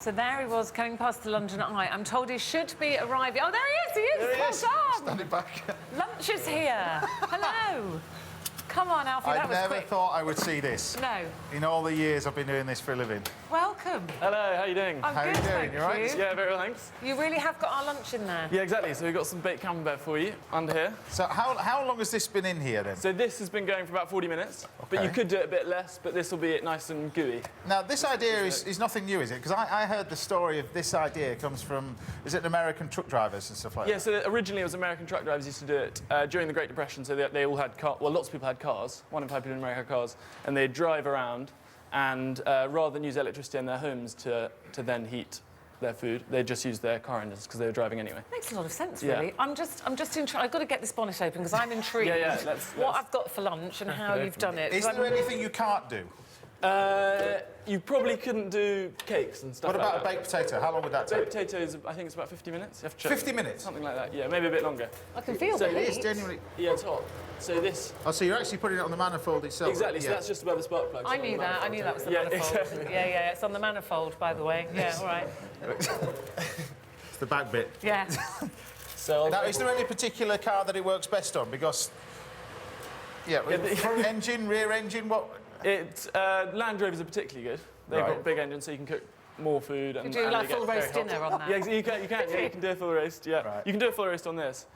So there he was, coming past the London Eye. I'm told he should be arriving. Oh, there he is! There he Well is. done! Standing back. Lunch is here. Hello. Come on, Alfie, that I was never quick. thought I would see this. No. In all the years I've been doing this for a living. Welcome. Hello, how you doing? I'm How good, you doing? thank You all right? Yeah, very well, thanks. You really have got our lunch in there. Yeah, exactly. So we've got some baked camembert for you under here. So how long has this been in here then? So this has been going for about 40 minutes, but Okay. you could do it a bit less, but this will be nice and gooey. Now this idea is nothing new, is it? Because I heard the story of this idea comes from, is it American truck drivers and stuff like Yeah, that? so originally it was American truck drivers used to do it during the Great Depression, so they all had cars. Well, lots of people had cars. 1 in 5 people in America had cars, and they'd drive around, and rather than use electricity in their homes to then heat their food, they just used their car engines because they were driving anyway. Makes a lot of sense, Yeah. really. I'm just intrigued. I've got to get this bonnet open because I'm intrigued. What I've got for lunch and how you've done it. Is there anything you can't do? You probably couldn't do cakes and stuff What like about a that. baked potato? How long would that take? Baked potatoes, I think it's about 50 minutes. You have to check. 50 minutes? Something like that, yeah, maybe a bit longer. I can feel So the It is heat. genuinely... Yeah, it's hot. So this... Oh, so you're actually putting it on the manifold itself? Exactly, so Yeah. that's just above the spark plug. I knew that. I knew that was the Yeah, manifold. exactly. Yeah, it's on the manifold, by the way. Yeah, all right. It's the back bit. Yeah. So Now, is there any particular car that it works best on? Because... Yeah, front engine, rear engine, what... Land Rovers are particularly good. They've Right. got big engines, so you can cook more food. And You do and like they get full very roast hot. dinner on that. Yeah, you can do a full roast, yeah. Right. You can do a full roast on this.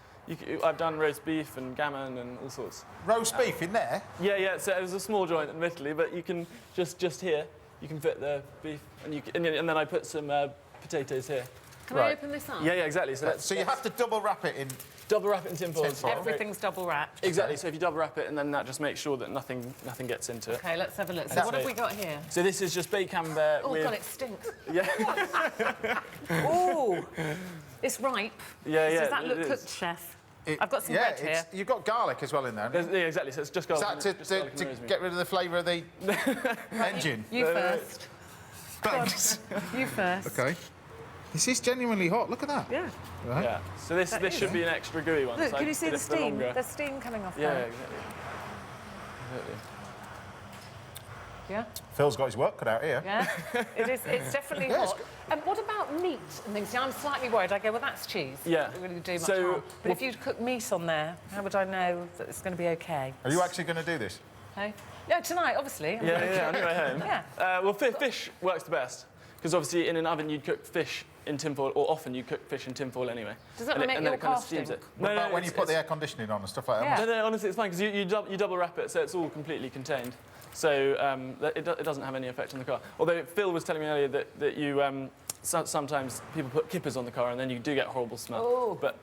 I've done roast beef and gammon and all sorts. Roast beef in there? Yeah, so it was a small joint, admittedly, but you can just here, you can fit the beef, and then I put some potatoes here. Can I Right. open this up? Yeah, exactly. So you have to double wrap it in... double wrap it in tin foil. Tin foil. Everything's double wrapped. Exactly. So if you double wrap it, and then that just makes sure that nothing gets into it. Okay, let's have a look. So That's what have it. we got here? So this is just baked camembert Oh, with... God, it stinks. Yeah. Oh, it's ripe. Yeah. Does that it look is. cooked, chef? I've got some yeah, bread here. You've got garlic as well in there. Yeah, exactly. So it's just Is garlic. that just garlic and to rosemary. get rid of the flavour of the engine? You first. Thanks. You first. OK. This is genuinely hot. Look at that. Yeah. Right. Yeah. So this is. should be an extra gooey one. Look, so can I you see did the it for steam? longer. There's steam coming off Yeah, there. exactly. Yeah? Phil's got his work cut out here. Yeah? It's definitely Yeah, it's hot. And what about meat and things? See, I'm slightly worried. I go, well, that's cheese. Yeah. It really do much So, harm. But if you'd cook meat on there, how would I know that it's going to be OK? Are you actually going to do this? Hey? Yeah, tonight, obviously. Yeah, on your way home. Yeah. Well, fish works the best. Because obviously in an oven you'd cook fish in tinfoil, or often you cook fish in tinfoil anyway. Does that and make and your then it kind car of steams stink? it. What about when you it's- put the air conditioning on and stuff like Yeah. that? No, honestly, it's fine because you double wrap it, so it's all completely contained. So it doesn't have any effect on the car. Although Phil was telling me earlier that you sometimes people put kippers on the car and then you do get horrible smell. Oh. But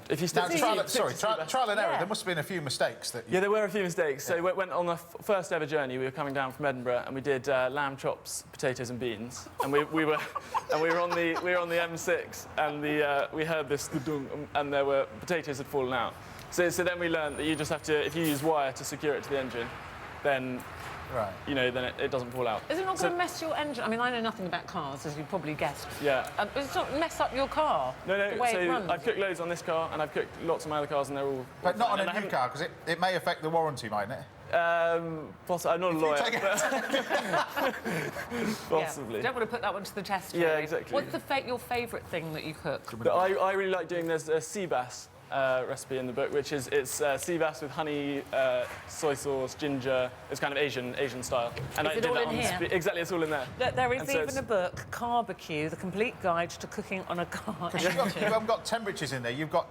if you Now, stick trial and error. Yeah. There must have been a few mistakes that. Yeah, there were a few mistakes. So we went on the first ever journey. We were coming down from Edinburgh, and we did lamb chops, potatoes, and beans. And we were on the M6, and we heard this dudung, and there were potatoes had fallen out. So then we learned that you just have to, if you use wire to secure it to the engine, then Right. then it doesn't fall out. Is it not going to mess your engine? I mean, I know nothing about cars, as you probably guessed. Yeah. It's not mess up your car? No. The way it So runs? I've cooked loads on this car, and I've cooked lots of my other cars, and they're all. But not on and I a new haven't- car, because it may affect the warranty, mightn't it? I'm not a lawyer, take it- but possibly. Yeah. Don't want to put that one to the test. Yeah, really. exactly. What's your favourite thing that you cook? But I really like doing there's a sea bass recipe in the book, which is sea bass with honey, soy sauce, ginger. It's kind of Asian style. And Is I it did all that in on here? exactly, it's all in there. Look, there is And so even it's- a book, Carbecue, the complete guide to cooking on a car Because you engine. haven't got temperatures in there. You've got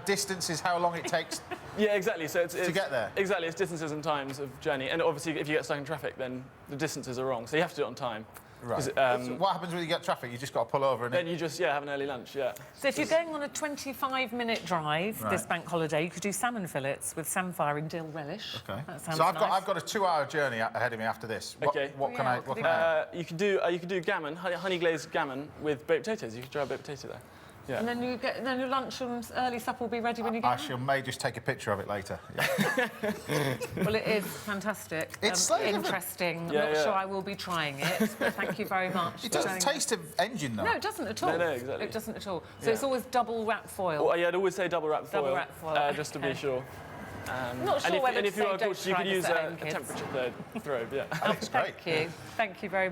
distances, how long it takes. Yeah, exactly. So it's get there. Exactly, it's distances and times of journey. And obviously, if you get stuck in traffic, then the distances are wrong. So you have to do it on time. Right. 'Cause, So what happens when you get traffic? You just got to pull over and. Then you just have an early lunch. Yeah. So if you're going on a 25-minute drive this Right. bank holiday, you could do salmon fillets with samphire and dill relish. Okay. That sounds So nice. I've got a 2-hour journey ahead of me after this. Okay. What can Yeah, I? what What could can I? You could do gammon, honey glazed gammon with baked potatoes. You could try a baked potato there. Yeah. And then your lunch and early supper will be ready when you get home? May just take a picture of it later. Yeah. Well, it is fantastic. It's slightly different. interesting. Yeah, I'm not yeah. sure I will be trying it, but thank you very much. It for doesn't showing taste of engine though. No, it doesn't at all. No, exactly. It doesn't at all. So Yeah. it's always double wrap foil. Well, yeah, I'd always say double wrap foil. Double wrap foil, just to okay. be sure. Not sure and if, whether and to if you say are don't cautious, you try could this use at a home, kids. temperature throbe. Yeah. That's great. Thank you. Thank you very much.